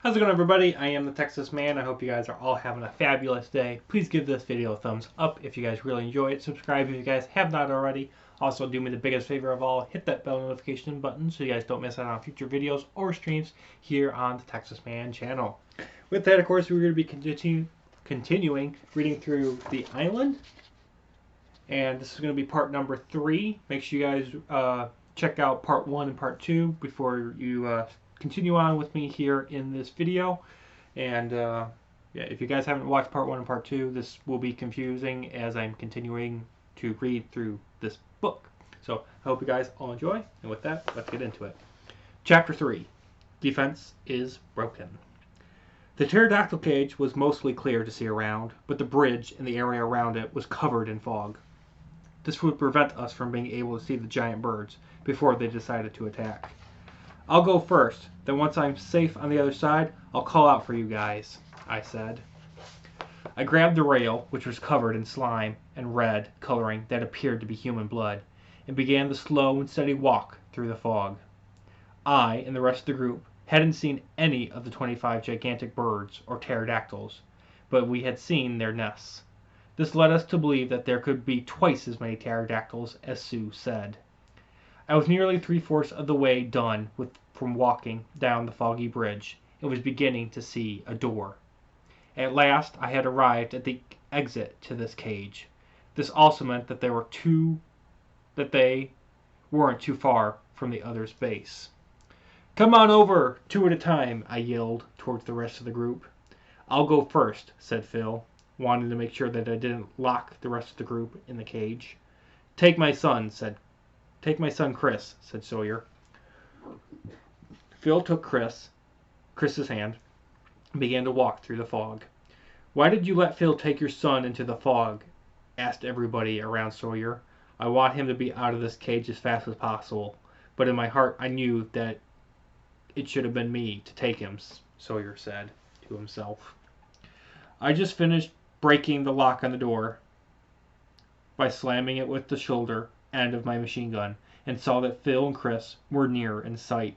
How's it going, everybody? I am the Texas Man. I hope you guys are all having a fabulous day. Please give this video a thumbs up if you guys really enjoy it. Subscribe if you guys have not already. Also, do me the biggest favor of all, hit that bell notification button so you guys don't miss out on future videos or streams here on the Texas Man channel. With that, of course, we're going to be continuing reading through The Island. And this is going to be part number 3. Make sure you guys check out part 1 and part 2 before you continue on with me here in this video. And yeah, if you guys haven't watched part 1 and part 2, this will be confusing as I'm continuing to read through this book. So I hope you guys all enjoy, and with that, let's get into it. Chapter 3, Defense is Broken. The pterodactyl cage was mostly clear to see around, but the bridge and the area around it was covered in fog. This would prevent us from being able to see the giant birds before they decided to attack. I'll go first, then once I'm safe on the other side, I'll call out for you guys, I said. I grabbed the rail, which was covered in slime and red coloring that appeared to be human blood, and began the slow and steady walk through the fog. I and the rest of the group hadn't seen any of the 25 gigantic birds or pterodactyls, but we had seen their nests. This led us to believe that there could be twice as many pterodactyls as Sue said. I was nearly 3/4 of the way done from walking down the foggy bridge and was beginning to see a door. At last I had arrived at the exit to this cage. This also meant that they weren't too far from the other's base. "Come on over, 2 at a time," I yelled towards the rest of the group. "I'll go first," said Phil, wanting to make sure that I didn't lock the rest of the group in the cage. Take my son, Chris," said Sawyer. Phil took Chris's hand, and began to walk through the fog. "Why did you let Phil take your son into the fog?" asked everybody around Sawyer. "I want him to be out of this cage as fast as possible, but in my heart I knew that it should have been me to take him," Sawyer said to himself. I just finished breaking the lock on the door by slamming it with the shoulder end of my machine gun, and saw that Phil and Chris were near in sight.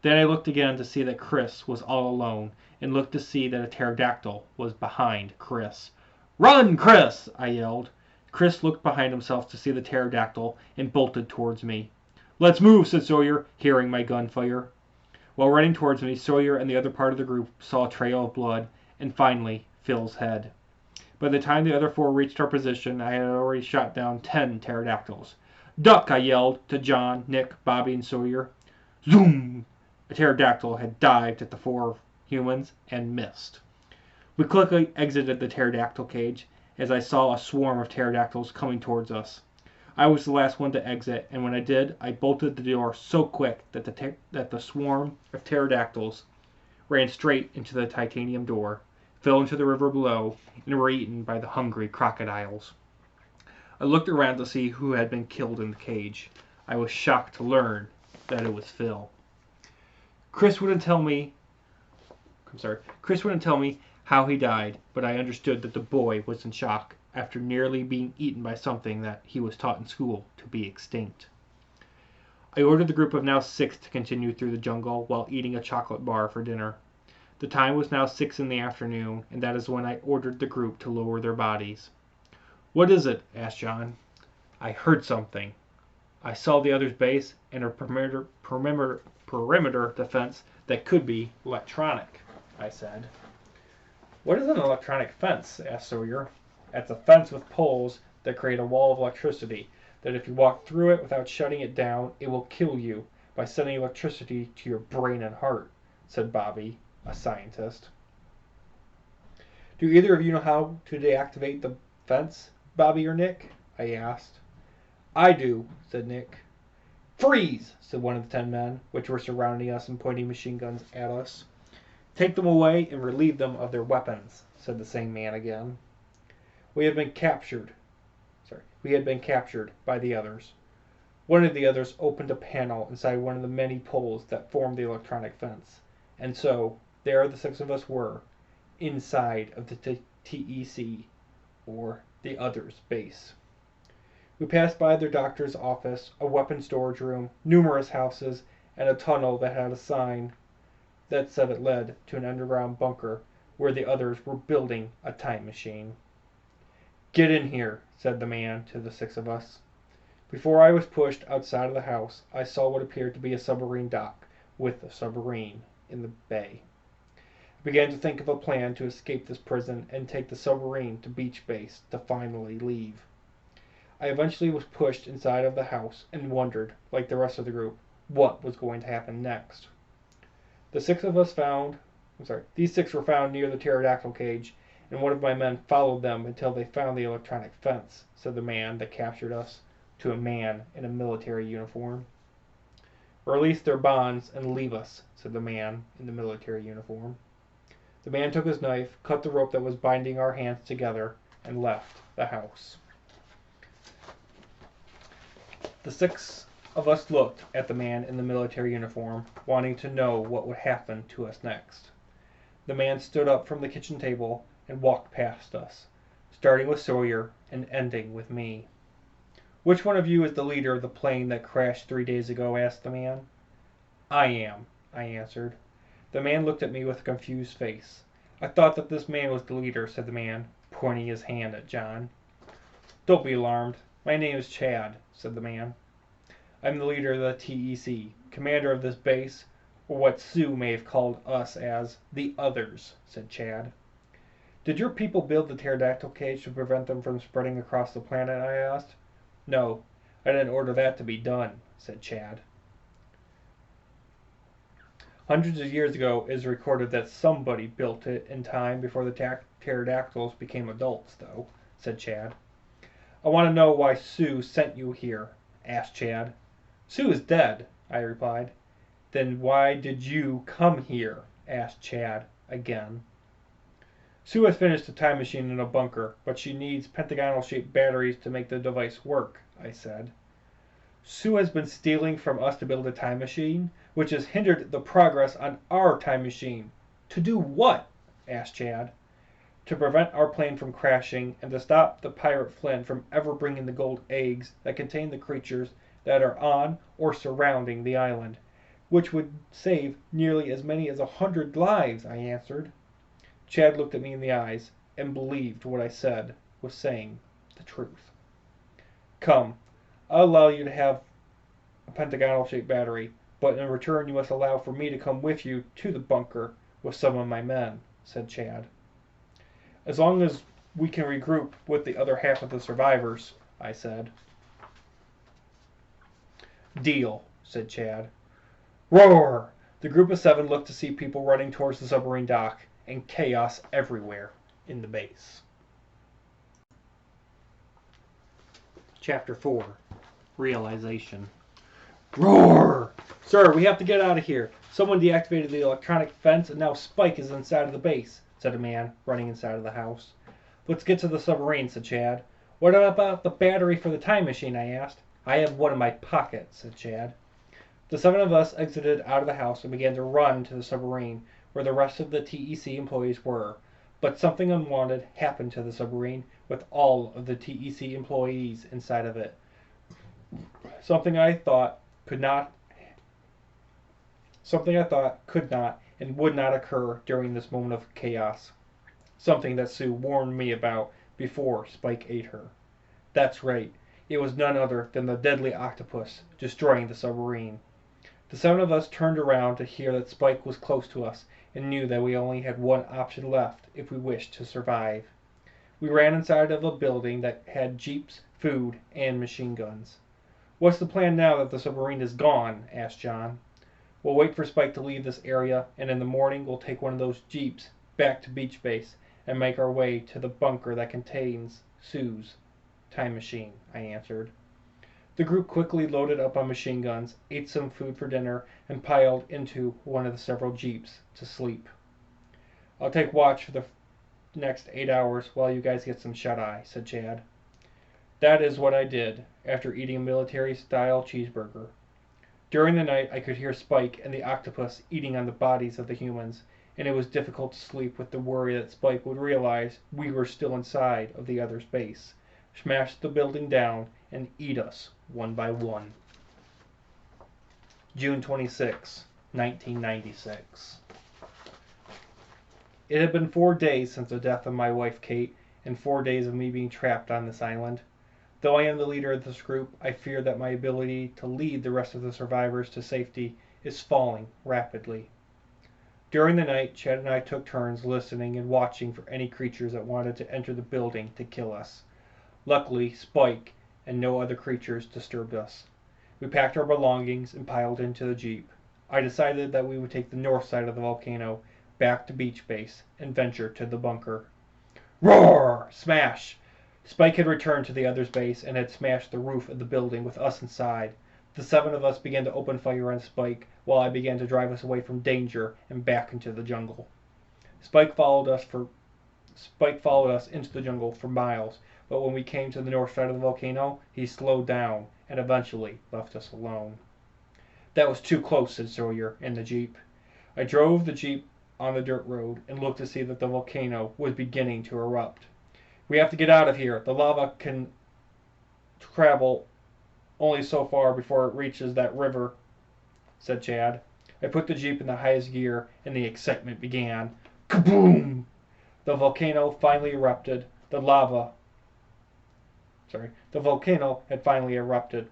Then I looked again to see that Chris was all alone, and looked to see that a pterodactyl was behind Chris. "Run, Chris!" I yelled. Chris looked behind himself to see the pterodactyl and bolted towards me. "Let's move," said Sawyer, hearing my gunfire. While running towards me, Sawyer and the other part of the group saw a trail of blood, and finally Phil's head. By the time the other 4 reached our position, I had already shot down 10 pterodactyls. "Duck!" I yelled to John, Nick, Bobby, and Sawyer. Zoom! A pterodactyl had dived at the 4 humans and missed. We quickly exited the pterodactyl cage as I saw a swarm of pterodactyls coming towards us. I was the last one to exit, and when I did, I bolted the door so quick that the swarm of pterodactyls ran straight into the titanium door, fell into the river below, and were eaten by the hungry crocodiles. I looked around to see who had been killed in the cage. I was shocked to learn that it was Phil. Chris wouldn't tell me how he died, but I understood that the boy was in shock after nearly being eaten by something that he was taught in school to be extinct. I ordered the group of now 6 to continue through the jungle while eating a chocolate bar for dinner. The time was now 6 in the afternoon, and that is when I ordered the group to lower their bodies. "What is it?" asked John. "I heard something. I saw the other's base and a perimeter defense that could be electronic," I said. "What is an electronic fence?" asked Sawyer. "It's a fence with poles that create a wall of electricity that if you walk through it without shutting it down, it will kill you by sending electricity to your brain and heart," said Bobby, a scientist. "Do either of you know how to deactivate the fence, Bobby or Nick?" I asked. "I do," said Nick. "Freeze!" said one of the 10 men, which were surrounding us and pointing machine guns at us. "Take them away and relieve them of their weapons," said the same man again. We had been captured by the others. One of the others opened a panel inside one of the many poles that formed the electronic fence, and so there the 6 of us were, inside of the TEC, or the other's base. We passed by their doctor's office, a weapon storage room, numerous houses, and a tunnel that had a sign that said it led to an underground bunker where the others were building a time machine. "Get in here," said the man to the 6 of us. Before I was pushed outside of the house, I saw what appeared to be a submarine dock with a submarine in the bay. I began to think of a plan to escape this prison and take the submarine to Beach Base to finally leave. I eventually was pushed inside of the house and wondered, like the rest of the group, what was going to happen next. These 6 were found near the pterodactyl cage, and one of my men followed them until they found the electronic fence, said the man that captured us to a man in a military uniform. "Release their bonds and leave us," said the man in the military uniform. The man took his knife, cut the rope that was binding our hands together, and left the house. The 6 of us looked at the man in the military uniform, wanting to know what would happen to us next. The man stood up from the kitchen table and walked past us, starting with Sawyer and ending with me. "Which one of you is the leader of the plane that crashed 3 days ago?" asked the man. "I am," I answered. The man looked at me with a confused face. "I thought that this man was the leader," said the man, pointing his hand at John. "Don't be alarmed. My name is Chad," said the man. "I'm the leader of the TEC, commander of this base, or what Sue may have called us as the Others," said Chad. "Did your people build the pterodactyl cage to prevent them from spreading across the planet?" I asked. "No, I didn't order that to be done," said Chad. "Hundreds of years ago it is recorded that somebody built it in time before the pterodactyls became adults, though," said Chad. "I want to know why Sue sent you here," asked Chad. "Sue is dead," I replied. "Then why did you come here?" asked Chad again. "Sue has finished the time machine in a bunker, but she needs pentagonal-shaped batteries to make the device work," I said. "Sue has been stealing from us to build a time machine, which has hindered the progress on our time machine. To do what?" asked Chad. "To prevent our plane from crashing and to stop the pirate Flynn from ever bringing the gold eggs that contain the creatures that are on or surrounding the island, which would save nearly as many as 100 lives," I answered. Chad looked at me in the eyes and believed what I said was saying the truth. "Come, I'll allow you to have a pentagonal-shaped battery, but in return you must allow for me to come with you to the bunker with some of my men," said Chad. "As long as we can regroup with the other half of the survivors," I said. "Deal," said Chad. Roar! The group of 7 looked to see people running towards the submarine dock, and chaos everywhere in the base. Chapter 4. Realization. Roar! "Sir, we have to get out of here. Someone deactivated the electronic fence and now Spike is inside of the base," said a man running inside of the house. "Let's get to the submarine," said Chad. "What about the battery for the time machine?" I asked. "I have one in my pocket," said Chad. The 7 of us exited out of the house and began to run to the submarine where the rest of the TEC employees were, but something unwanted happened to the submarine with all of the TEC employees inside of it. Something I thought could not and would not occur during this moment of chaos. Something that Sue warned me about before Spike ate her. That's right, it was none other than the deadly octopus destroying the submarine. The 7 of us turned around to hear that Spike was close to us and knew that we only had one option left if we wished to survive. We ran inside of a building that had jeeps, food, and machine guns. "What's the plan now that the submarine is gone?" asked John. "We'll wait for Spike to leave this area, and in the morning we'll take one of those jeeps back to Beach Base and make our way to the bunker that contains Sue's time machine," I answered. The group quickly loaded up on machine guns, ate some food for dinner, and piled into one of the several jeeps to sleep. "I'll take watch for the next 8 hours while you guys get some shut-eye," said Chad. That is what I did after eating a military-style cheeseburger. During the night I could hear Spike and the octopus eating on the bodies of the humans, and it was difficult to sleep with the worry that Spike would realize we were still inside of the other base, smash the building down, and eat us one by one. June 26, 1996. It had been 4 days since the death of my wife Kate, and 4 days of me being trapped on this island. Though I am the leader of this group, I fear that my ability to lead the rest of the survivors to safety is falling rapidly. During the night, Chad and I took turns listening and watching for any creatures that wanted to enter the building to kill us. Luckily, Spike and no other creatures disturbed us. We packed our belongings and piled into the Jeep. I decided that we would take the north side of the volcano back to Beach Base and venture to the bunker. Roar! Smash! Spike had returned to the other's base and had smashed the roof of the building with us inside. The 7 of us began to open fire on Spike while I began to drive us away from danger and back into the jungle. Spike followed us into the jungle for miles, but when we came to the north side of the volcano, he slowed down and eventually left us alone. That was too close, said Sawyer in the Jeep. I drove the Jeep on the dirt road and looked to see that the volcano was beginning to erupt. We have to get out of here. The lava can travel only so far before it reaches that river, said Chad. I put the Jeep in the highest gear and the excitement began. Kaboom! The volcano finally erupted. The volcano had finally erupted.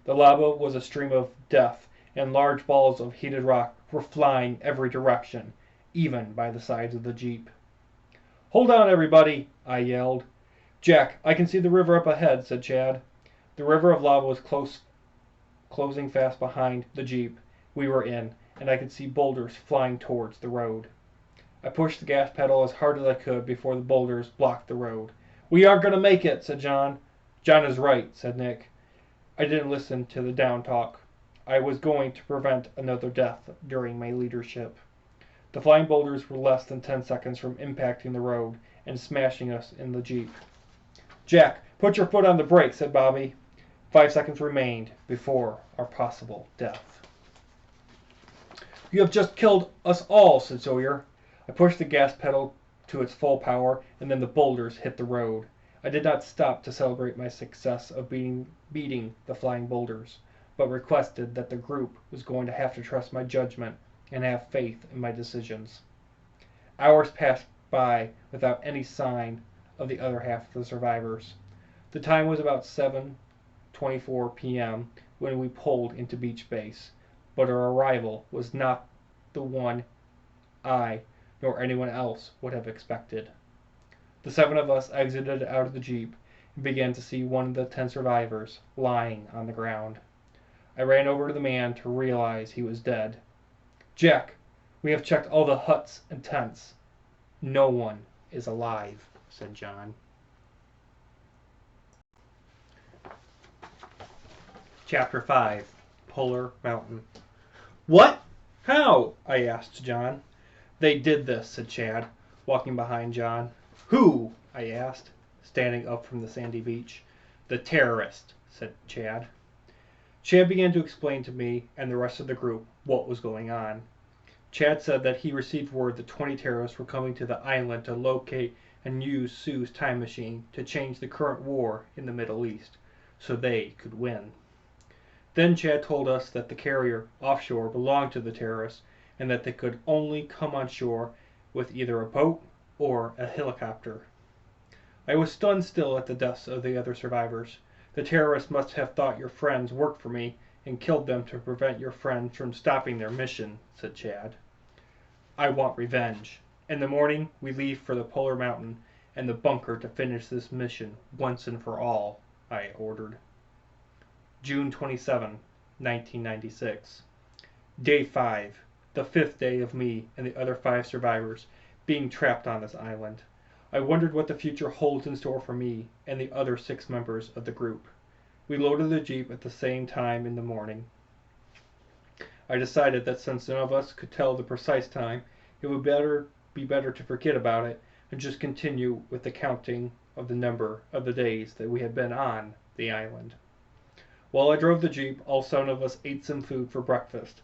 The lava was a stream of death, and large balls of heated rock were flying every direction, even by the sides of the Jeep. Hold on, everybody, I yelled. Jack, I can see the river up ahead, said Chad. The river of lava was closing fast behind the Jeep we were in, and I could see boulders flying towards the road. I pushed the gas pedal as hard as I could before the boulders blocked the road. We aren't going to make it, said John. John is right, said Nick. I didn't listen to the down talk. I was going to prevent another death during my leadership. The flying boulders were less than 10 seconds from impacting the road and smashing us in the Jeep. Jack, put your foot on the brake, said Bobby. 5 seconds remained before our possible death. You have just killed us all, said Sawyer. I pushed the gas pedal to its full power, and then the boulders hit the road. I did not stop to celebrate my success of beating the flying boulders, but requested that the group was going to have to trust my judgment and have faith in my decisions. Hours passed by without any sign of the other half of the survivors. The time was about 7:24 p.m. when we pulled into Beach Base, but our arrival was not the one I nor anyone else would have expected. The 7 of us exited out of the Jeep and began to see one of the 10 survivors lying on the ground. I ran over to the man to realize he was dead. Jack, we have checked all the huts and tents. No one is alive, said John. Chapter 5, Polar Mountain. What? How? I asked John. They did this, said Chad, walking behind John. Who? I asked, standing up from the sandy beach. The terrorist, said Chad. Chad began to explain to me and the rest of the group what was going on. Chad said that he received word that 20 terrorists were coming to the island to locate and use Sue's time machine to change the current war in the Middle East, so they could win. Then Chad told us that the carrier offshore belonged to the terrorists and that they could only come on shore with either a boat or a helicopter. I was stunned still at the deaths of the other survivors. The terrorists must have thought your friends worked for me and killed them to prevent your friends from stopping their mission, said Chad. I want revenge. In the morning, we leave for the Polar Mountain and the bunker to finish this mission once and for all, I ordered. June 27, 1996. Day 5. The 5th day of me and the other 5 survivors being trapped on this island. I wondered what the future holds in store for me and the other 6 members of the group. We loaded the Jeep at the same time in the morning. I decided that since none of us could tell the precise time, it would be better to forget about it and just continue with the counting of the number of the days that we had been on the island. While I drove the Jeep, all 7 of us ate some food for breakfast.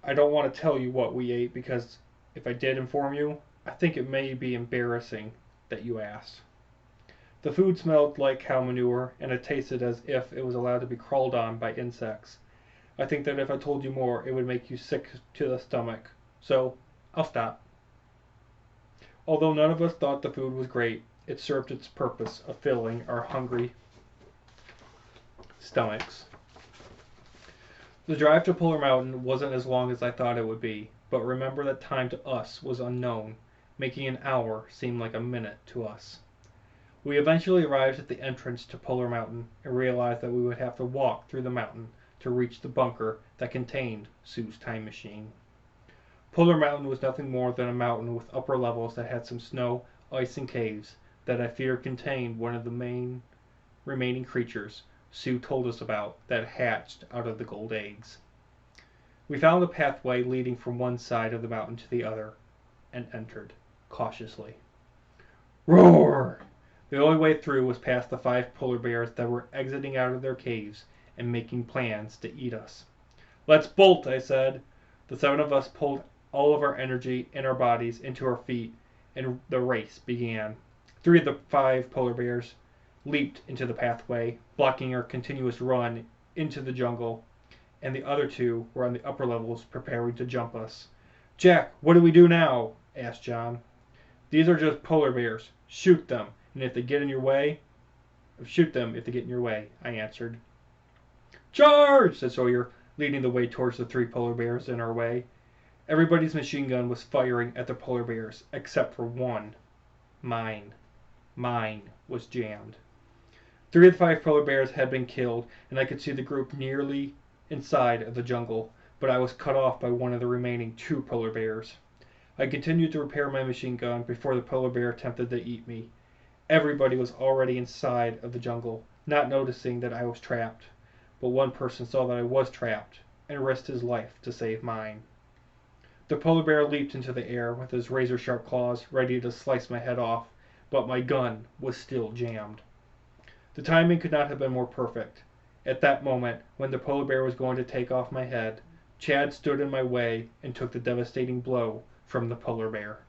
I don't want to tell you what we ate because if I did inform you, I think it may be embarrassing that you asked. The food smelled like cow manure, and it tasted as if it was allowed to be crawled on by insects. I think that if I told you more, it would make you sick to the stomach. So, I'll stop. Although none of us thought the food was great, it served its purpose of filling our hungry stomachs. The drive to Polar Mountain wasn't as long as I thought it would be, but remember that time to us was unknown, making an hour seem like a minute to us. We eventually arrived at the entrance to Polar Mountain and realized that we would have to walk through the mountain to reach the bunker that contained Sue's time machine. Polar Mountain was nothing more than a mountain with upper levels that had some snow, ice, and caves that I feared contained one of the main remaining creatures Sue told us about that hatched out of the gold eggs. We found a pathway leading from one side of the mountain to the other and entered cautiously. Roar! The only way through was past the 5 polar bears that were exiting out of their caves and making plans to eat us. Let's bolt, I said. The 7 of us pulled all of our energy in our bodies into our feet, and the race began. 3 of the 5 polar bears leaped into the pathway, blocking our continuous run into the jungle, and the other 2 were on the upper levels preparing to jump us. Jack, what do we do now? Asked John. These are just polar bears. Shoot them, and if they get in your way, I answered. Charge! Said Sawyer, leading the way towards the 3 polar bears in our way. Everybody's machine gun was firing at the polar bears, except for one. Mine was jammed. 3 of the 5 polar bears had been killed, and I could see the group nearly inside of the jungle, but I was cut off by one of the remaining 2 polar bears. I continued to repair my machine gun before the polar bear attempted to eat me. Everybody was already inside of the jungle, not noticing that I was trapped, but one person saw that I was trapped and risked his life to save mine. The polar bear leaped into the air with his razor-sharp claws ready to slice my head off, but my gun was still jammed. The timing could not have been more perfect. At that moment, when the polar bear was going to take off my head, Chad stood in my way and took the devastating blow from the polar bear.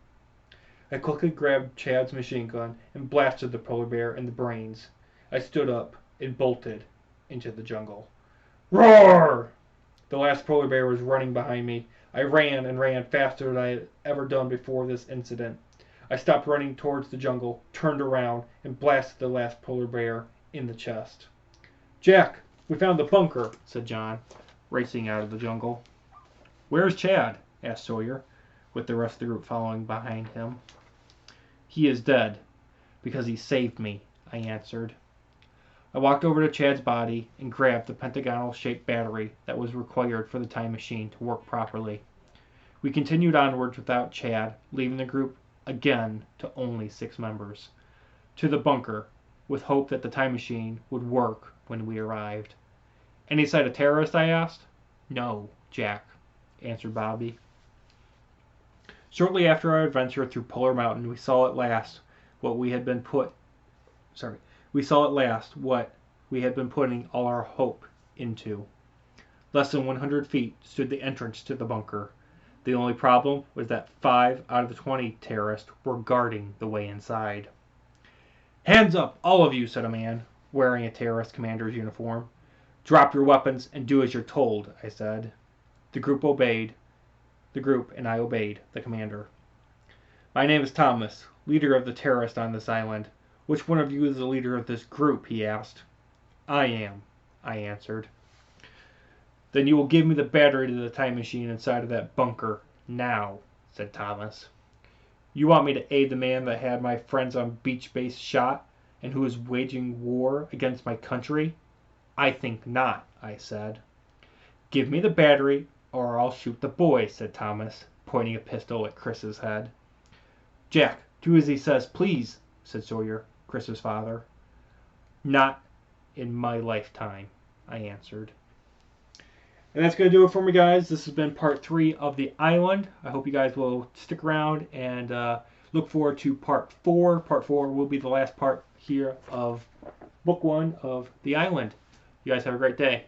I quickly grabbed Chad's machine gun and blasted the polar bear in the brains. I stood up and bolted into the jungle. Roar! The last polar bear was running behind me. I ran and ran faster than I had ever done before this incident. I stopped running towards the jungle, turned around, and blasted the last polar bear in the chest. Jack, we found the bunker, said John, racing out of the jungle. Where's Chad? Asked Sawyer, with the rest of the group following behind him. He is dead, because he saved me, I answered. I walked over to Chad's body and grabbed the pentagonal-shaped battery that was required for the time machine to work properly. We continued onwards without Chad, leaving the group again to only 6 members, to the bunker, with hope that the time machine would work when we arrived. Any sight of terrorists? I asked. No, Jack, answered Bobby. Shortly after our adventure through Polar Mountain, we saw at last what we had been putting all our hope into. Less than 100 feet stood the entrance to the bunker. The only problem was that 5 out of the 20 terrorists were guarding the way inside. Hands up, all of you, said a man, wearing a terrorist commander's uniform. Drop your weapons and do as you're told, I said. The group and I obeyed the commander. My name is Thomas, leader of the terrorists on this island. Which one of you is the leader of this group? He asked. I am, I answered. Then you will give me the battery to the time machine inside of that bunker now, said Thomas. You want me to aid the man that had my friends on Beach Base shot and who is waging war against my country? I think not, I said. Give me the battery or I'll shoot the boy, said Thomas, pointing a pistol at Chris's head. Jack, do as he says, please, said Sawyer, Chris's father. Not in my lifetime, I answered. And that's going to do it for me, guys. This has been part 3 of The Island. I hope you guys will stick around and look forward to part 4. Part 4 will be the last part here of book 1 of The Island. You guys have a great day.